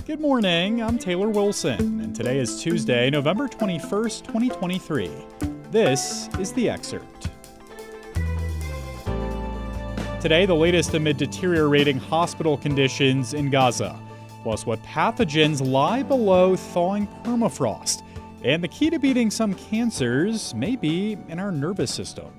Good morning, I'm Taylor Wilson, and today is Tuesday, November 21st, 2023. This is The Excerpt. Today, the latest amid deteriorating hospital conditions in Gaza, plus what pathogens lie below thawing permafrost, and the key to beating some cancers may be in our nervous system.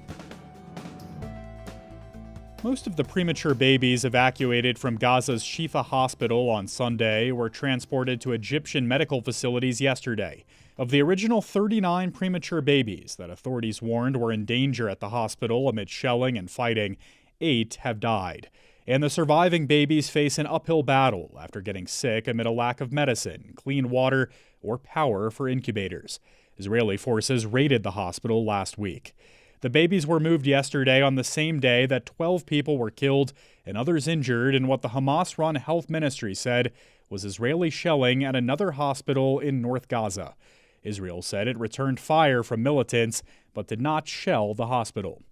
Most of the premature babies evacuated from Gaza's Shifa hospital on Sunday were transported to Egyptian medical facilities yesterday. Of the original 39 premature babies that authorities warned were in danger at the hospital amid shelling and fighting, 8 have died. And the surviving babies face an uphill battle after getting sick amid a lack of medicine, clean water, or power for incubators. Israeli forces raided the hospital last week. The babies were moved yesterday on the same day that 12 people were killed and others injured in what the Hamas-run health ministry said was Israeli shelling at another hospital in North Gaza. Israel said it returned fire from militants but did not shell the hospital.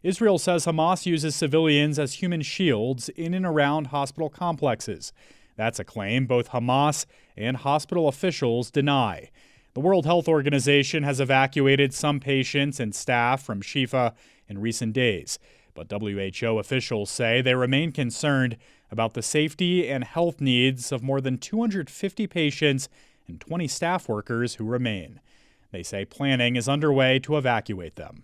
Israel says Hamas uses civilians as human shields in and around hospital complexes. That's a claim both Hamas and hospital officials deny. The World Health Organization has evacuated some patients and staff from Shifa in recent days, but WHO officials say they remain concerned about the safety and health needs of more than 250 patients and 20 staff workers who remain. They say planning is underway to evacuate them.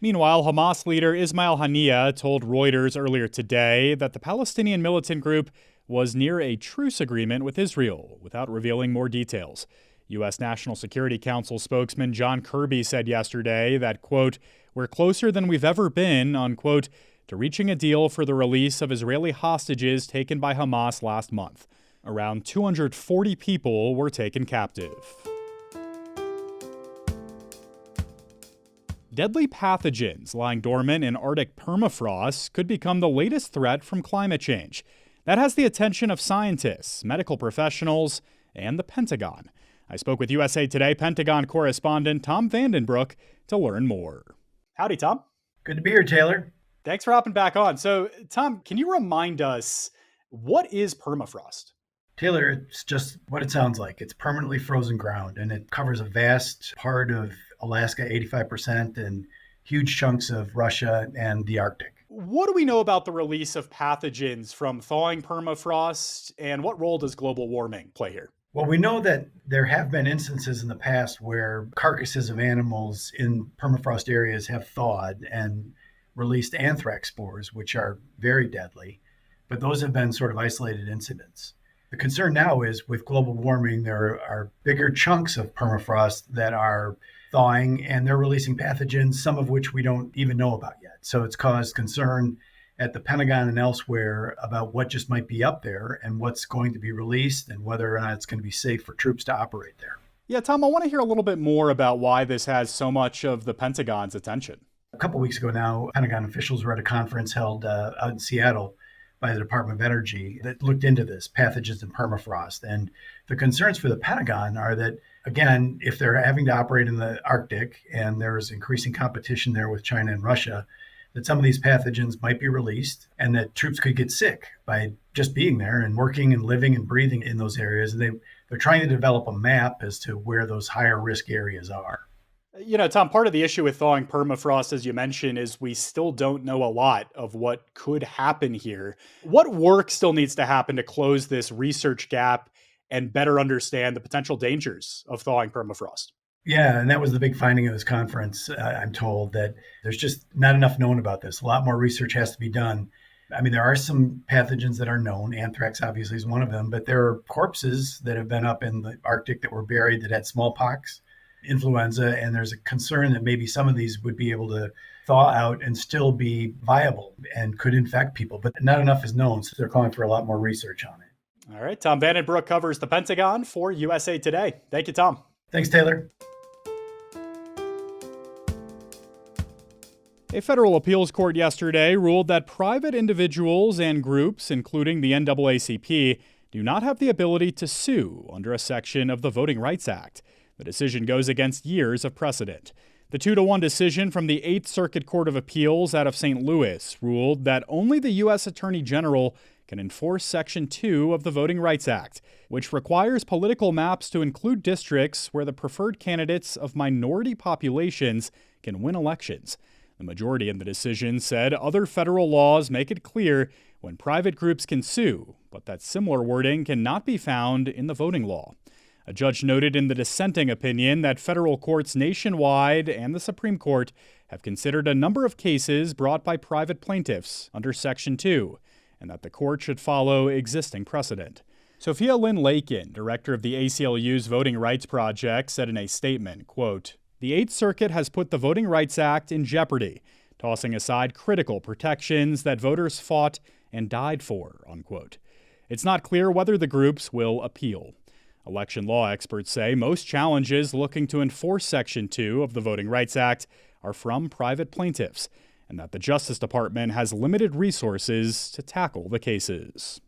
Meanwhile, Hamas leader Ismail Haniyeh told Reuters earlier today that the Palestinian militant group was near a truce agreement with Israel without revealing more details. U.S. National Security Council spokesman John Kirby said yesterday that, quote, "We're closer than we've ever been," unquote, to reaching a deal for the release of Israeli hostages taken by Hamas last month. Around 240 people were taken captive. Deadly pathogens lying dormant in Arctic permafrost could become the latest threat from climate change. That has the attention of scientists, medical professionals, and the Pentagon. I spoke with USA Today Pentagon correspondent Tom Vanden to learn more. Howdy, Tom. Good to be here, Taylor. Thanks for hopping back on. So, Tom, can you remind us, what is permafrost? Taylor, it's just what it sounds like. It's permanently frozen ground, and it covers a vast part of Alaska, 85%, and huge chunks of Russia and the Arctic. What do we know about the release of pathogens from thawing permafrost, and what role does global warming play here? Well, we know that there have been instances in the past where carcasses of animals in permafrost areas have thawed and released anthrax spores, which are very deadly, but those have been sort of isolated incidents. The concern now is with global warming, there are bigger chunks of permafrost that are thawing and they're releasing pathogens, some of which we don't even know about yet. So it's caused concern at the Pentagon and elsewhere about what just might be up there and what's going to be released and whether or not it's going to be safe for troops to operate there. Yeah, Tom, I want to hear a little bit more about why this has so much of the Pentagon's attention. A couple of weeks ago now, Pentagon officials were at a conference held out in Seattle by the Department of Energy that looked into this, pathogens and permafrost. And the concerns for the Pentagon are that, again, if they're having to operate in the Arctic and there's increasing competition there with China and Russia, that some of these pathogens might be released and that troops could get sick by just being there and working and living and breathing in those areas. And they're trying to develop a map as to where those higher risk areas are. You know, Tom, part of the issue with thawing permafrost, as you mentioned, is we still don't know a lot of what could happen here. What work still needs to happen to close this research gap and better understand the potential dangers of thawing permafrost? Yeah, and that was the big finding of this conference. I'm told that there's just not enough known about this. A lot more research has to be done. I mean, there are some pathogens that are known. Anthrax obviously is one of them, but there are corpses that have been up in the Arctic that were buried that had smallpox, influenza, and there's a concern that maybe some of these would be able to thaw out and still be viable and could infect people, but not enough is known, so they're calling for a lot more research on it. All right, Tom Vanden covers the Pentagon for USA Today. Thank you, Tom. Thanks, Taylor. A federal appeals court yesterday ruled that private individuals and groups, including the NAACP, do not have the ability to sue under a section of the Voting Rights Act. The decision goes against years of precedent. The 2-1 decision from the 8th Circuit Court of Appeals out of St. Louis ruled that only the U.S. Attorney General can enforce Section 2 of the Voting Rights Act, which requires political maps to include districts where the preferred candidates of minority populations can win elections. The majority in the decision said other federal laws make it clear when private groups can sue, but that similar wording cannot be found in the voting law. A judge noted in the dissenting opinion that federal courts nationwide and the Supreme Court have considered a number of cases brought by private plaintiffs under Section 2, and that the court should follow existing precedent. Sophia Lynn Lakin, director of the ACLU's Voting Rights Project, said in a statement, quote, "The Eighth Circuit has put the Voting Rights Act in jeopardy, tossing aside critical protections that voters fought and died for," unquote. It's not clear whether the groups will appeal. Election law experts say most challenges looking to enforce Section 2 of the Voting Rights Act are from private plaintiffs, and that the Justice Department has limited resources to tackle the cases.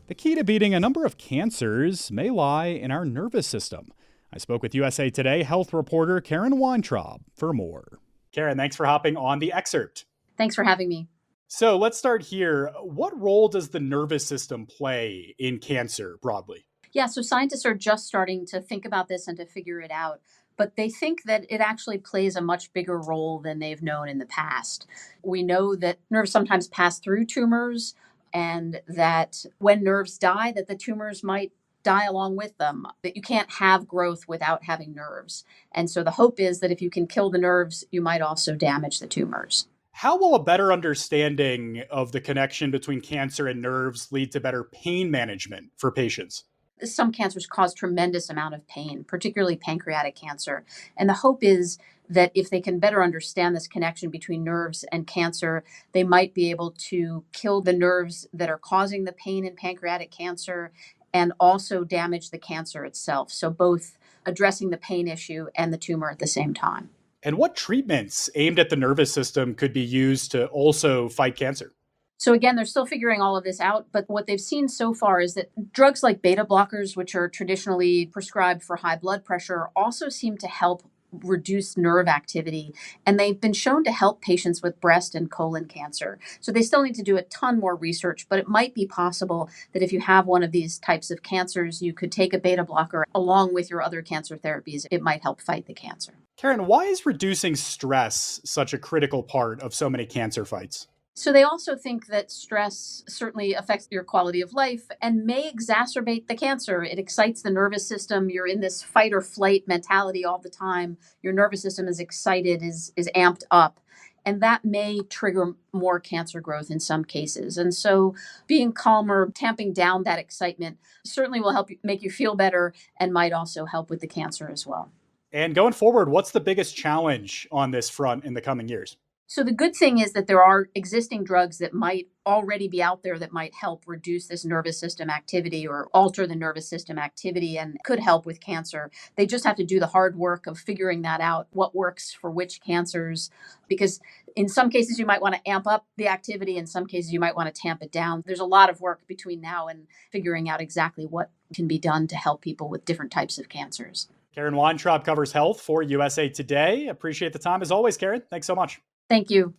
The key to beating a number of cancers may lie in our nervous system. I spoke with USA Today health reporter Karen Weintraub for more. Karen, thanks for hopping on the Excerpt. Thanks for having me. So let's start here. What role does the nervous system play in cancer broadly? Yeah, so scientists are just starting to think about this and to figure it out. But they think that it actually plays a much bigger role than they've known in the past. We know that nerves sometimes pass through tumors, and that when nerves die, that the tumors might die along with them, that you can't have growth without having nerves. And so the hope is that if you can kill the nerves, you might also damage the tumors. How will a better understanding of the connection between cancer and nerves lead to better pain management for patients? Some cancers cause tremendous amount of pain, particularly pancreatic cancer. And the hope is that if they can better understand this connection between nerves and cancer, they might be able to kill the nerves that are causing the pain in pancreatic cancer and also damage the cancer itself. So both addressing the pain issue and the tumor at the same time. And what treatments aimed at the nervous system could be used to also fight cancer? So again, they're still figuring all of this out, but what they've seen so far is that drugs like beta blockers, which are traditionally prescribed for high blood pressure, also seem to help reduce nerve activity. And they've been shown to help patients with breast and colon cancer. So they still need to do a ton more research, but it might be possible that if you have one of these types of cancers, you could take a beta blocker along with your other cancer therapies. It might help fight the cancer. Karen, why is reducing stress such a critical part of so many cancer fights? So they also think that stress certainly affects your quality of life and may exacerbate the cancer. It excites the nervous system. You're in this fight or flight mentality all the time. Your nervous system is excited, is amped up. And that may trigger more cancer growth in some cases. And so being calmer, tamping down that excitement certainly will help make you feel better and might also help with the cancer as well. And going forward, what's the biggest challenge on this front in the coming years? So the good thing is that there are existing drugs that might already be out there that might help reduce this nervous system activity or alter the nervous system activity and could help with cancer. They just have to do the hard work of figuring that out, what works for which cancers, because in some cases you might want to amp up the activity, in some cases you might want to tamp it down. There's a lot of work between now and figuring out exactly what can be done to help people with different types of cancers. Karen Weintraub covers health for USA Today. Appreciate the time as always, Karen. Thanks so much. Thank you.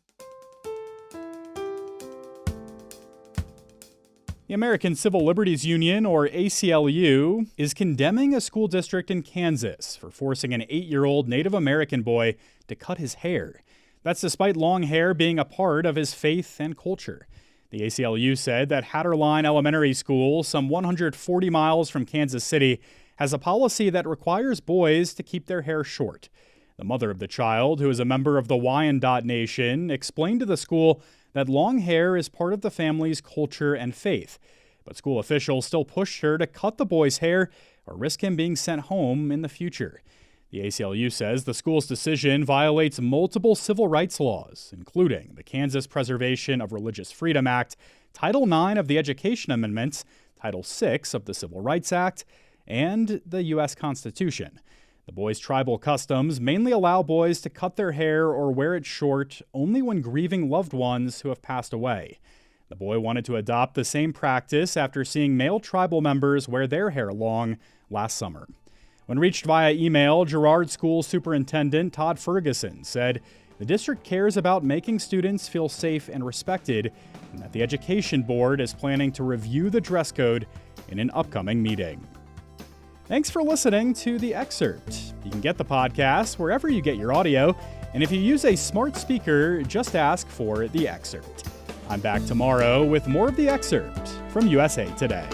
The American Civil Liberties Union, or ACLU, is condemning a school district in Kansas for forcing an 8-year-old Native American boy to cut his hair. That's despite long hair being a part of his faith and culture. The ACLU said that Hatterline Elementary School, some 140 miles from Kansas City, has a policy that requires boys to keep their hair short. The mother of the child, who is a member of the Wyandotte Nation, explained to the school that long hair is part of the family's culture and faith. But school officials still pushed her to cut the boy's hair or risk him being sent home in the future. The ACLU says the school's decision violates multiple civil rights laws, including the Kansas Preservation of Religious Freedom Act, Title IX of the Education Amendments, Title VI of the Civil Rights Act, and the U.S. Constitution. The boys' tribal customs mainly allow boys to cut their hair or wear it short only when grieving loved ones who have passed away. The boy wanted to adopt the same practice after seeing male tribal members wear their hair long last summer. When reached via email, Girard School Superintendent Todd Ferguson said The district cares about making students feel safe and respected, and that the Education Board is planning to review the dress code in an upcoming meeting. Thanks for listening to The Excerpt. You can get the podcast wherever you get your audio, and if you use a smart speaker, just ask for The Excerpt. I'm back tomorrow with more of The Excerpt from USA Today.